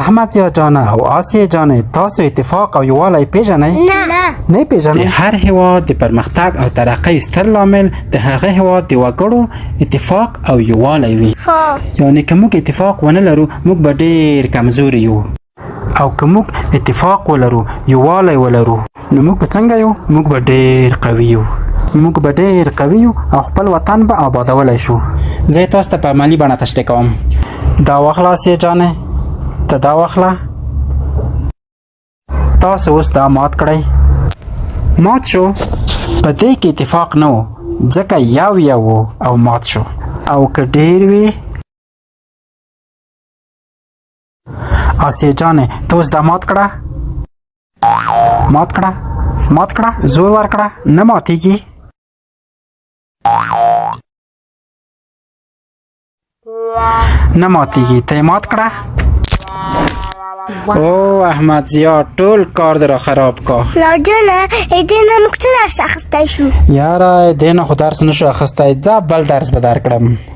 احمد زیا جان او آسیه جان تاسو اتفاق او یووالی پیژنئ؟ نه پیژنئ. د هر هیواد د پرمختګ او ترقۍ ستر لامل د هغه هیواد د وګړو اتفاق او یووالی وي. یعنی که موږ اتفاق ونه لرو موږ به ډیر کمزوري یو، او که موږ اتفاق ولرو یووالی ولرو نو موږ به څنګه یو؟ موږ به ډیر قوي یو. موږ به ډیر قوي یو او خپل وطن به آبادولی شو. زه تاسو ته په عملي بڼه تشریح کوم. دا واخله آسیه جانې، ته دا واخله. تاسو اوس دا مات کړئ. مات شو. په دې کې اتفاق نه و ځکه یو و او مات شو. او که ډیر وي آسیه جانې ته اوس دا مات کړه. مات کړه، مات کړه، زور ورکړه، نه ماتېږي. نه ماتېږي، ته یې مات کړه. او احمد زیا ټول کار در خراب کا. پلار جانه دې نه موږ څه درس اخیستی شو؟ یاره دې نه خو درس نشو اخیستی، ځه بل درس به درکړم.